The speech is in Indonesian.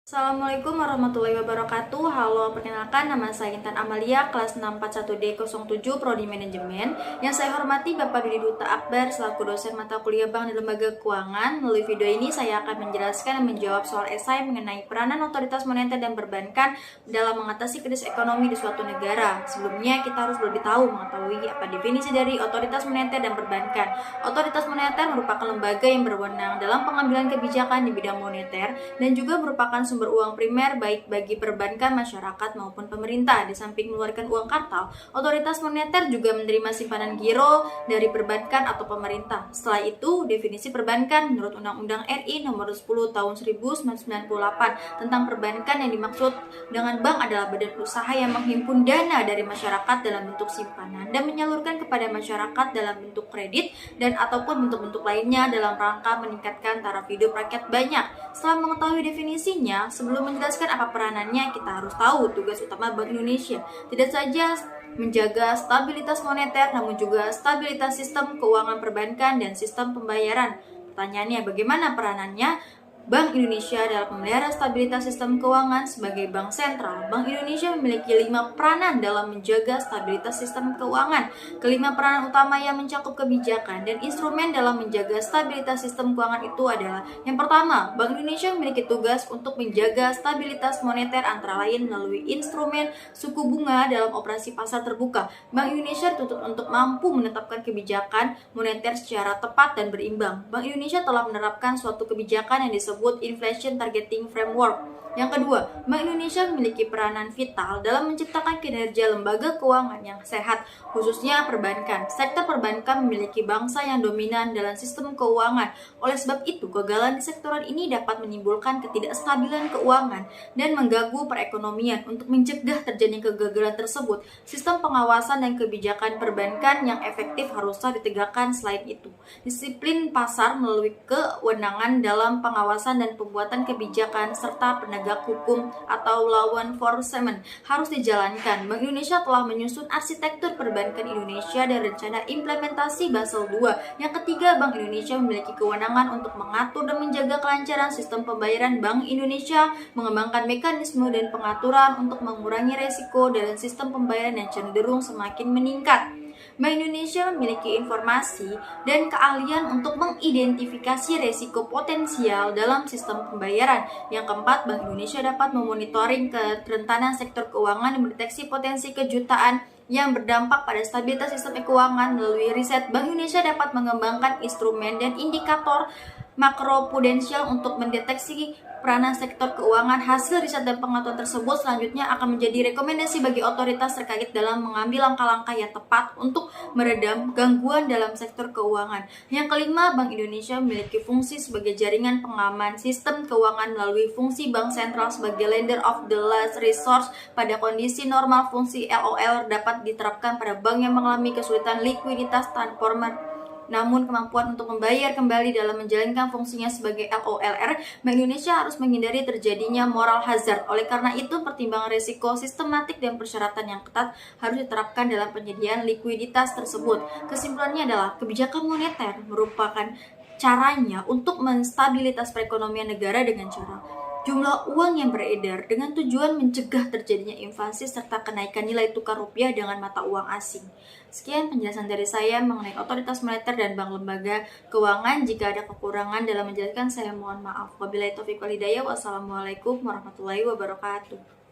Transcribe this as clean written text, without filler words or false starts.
Assalamualaikum warahmatullahi wabarakatuh. Halo, perkenalkan nama saya Intan Amalia, kelas 641D07 Prodi Manajemen. Yang saya hormati Bapak Dudi Duta Akbar selaku dosen mata kuliah Bank dan Lembaga Keuangan. Melalui video ini saya akan menjelaskan dan menjawab soal esai mengenai peranan otoritas moneter dan perbankan dalam mengatasi krisis ekonomi di suatu negara. Sebelumnya kita harus lebih tahu mengetahui apa definisi dari otoritas moneter dan perbankan. Otoritas moneter merupakan lembaga yang berwenang dalam pengambilan kebijakan di bidang moneter dan juga merupakan sumber uang primer baik bagi perbankan, masyarakat maupun pemerintah. Di samping mengeluarkan uang kartal, otoritas moneter juga menerima simpanan giro dari perbankan atau pemerintah. Setelah itu, definisi perbankan menurut Undang-Undang RI Nomor 10 Tahun 1998 tentang perbankan yang dimaksud dengan bank adalah badan usaha yang menghimpun dana dari masyarakat dalam bentuk simpanan dan menyalurkan kepada masyarakat dalam bentuk kredit dan ataupun bentuk-bentuk lainnya dalam rangka meningkatkan taraf hidup rakyat banyak. Setelah mengetahui definisinya, sebelum menjelaskan apa peranannya, kita harus tahu tugas utama Bank Indonesia. Tidak saja menjaga stabilitas moneter, namun juga stabilitas sistem keuangan perbankan dan sistem pembayaran. Pertanyaannya, bagaimana peranannya? Bank Indonesia dalam memelihara stabilitas sistem keuangan sebagai bank sentral. Bank Indonesia memiliki 5 peranan dalam menjaga stabilitas sistem keuangan. Kelima peranan utama yang mencakup kebijakan dan instrumen dalam menjaga stabilitas sistem keuangan itu adalah: yang pertama, Bank Indonesia memiliki tugas untuk menjaga stabilitas moneter antara lain melalui instrumen suku bunga dalam operasi pasar terbuka. Bank Indonesia dituntut untuk mampu menetapkan kebijakan moneter secara tepat dan berimbang. Bank Indonesia telah menerapkan suatu kebijakan yang disebut Inflation Targeting Framework. Yang kedua, Bank Indonesia memiliki peranan vital dalam menciptakan kinerja lembaga keuangan yang sehat, khususnya perbankan. Sektor perbankan memiliki bangsa yang dominan dalam sistem keuangan. Oleh sebab itu, kegagalan di sektoran ini dapat menimbulkan ketidakstabilan keuangan dan mengganggu perekonomian. Untuk mencegah terjadinya kegagalan tersebut, sistem pengawasan dan kebijakan perbankan yang efektif haruslah ditegakkan. Selain itu, disiplin pasar melalui kewenangan dalam pengawasan dan pembuatan kebijakan serta penegak hukum atau law enforcement harus dijalankan. Bank Indonesia telah menyusun arsitektur perbankan Indonesia dan rencana implementasi Basel II. Yang ketiga, Bank Indonesia memiliki kewenangan untuk mengatur dan menjaga kelancaran sistem pembayaran. Bank Indonesia mengembangkan mekanisme dan pengaturan untuk mengurangi resiko dalam sistem pembayaran yang cenderung semakin meningkat. Bank Indonesia memiliki informasi dan keahlian untuk mengidentifikasi resiko potensial dalam sistem pembayaran. Yang keempat, Bank Indonesia dapat memonitoring kerentanan sektor keuangan dan mendeteksi potensi kejutaan yang berdampak pada stabilitas sistem keuangan. Melalui riset, Bank Indonesia dapat mengembangkan instrumen dan indikator makroprudensial untuk mendeteksi peranan sektor keuangan. Hasil riset dan pengetahuan tersebut selanjutnya akan menjadi rekomendasi bagi otoritas terkait dalam mengambil langkah-langkah yang tepat untuk meredam gangguan dalam sektor keuangan. Yang kelima, Bank Indonesia memiliki fungsi sebagai jaringan pengaman sistem keuangan melalui fungsi bank sentral sebagai lender of the last resource. Pada kondisi normal, fungsi LOL dapat diterapkan pada bank yang mengalami kesulitan likuiditas transformer. Namun kemampuan untuk membayar kembali dalam menjalankan fungsinya sebagai LOLR, Bank Indonesia harus menghindari terjadinya moral hazard. Oleh karena itu, pertimbangan risiko sistematik dan persyaratan yang ketat harus diterapkan dalam penyediaan likuiditas tersebut. Kesimpulannya adalah kebijakan moneter merupakan caranya untuk menstabilitas perekonomian negara dengan cara jumlah uang yang beredar dengan tujuan mencegah terjadinya inflasi serta kenaikan nilai tukar rupiah dengan mata uang asing. Sekian penjelasan dari saya mengenai otoritas moneter dan bank lembaga keuangan. Jika ada kekurangan dalam menjelaskan, saya mohon maaf. Wabillahi taufiq wal hidayah. Wassalamualaikum warahmatullahi wabarakatuh.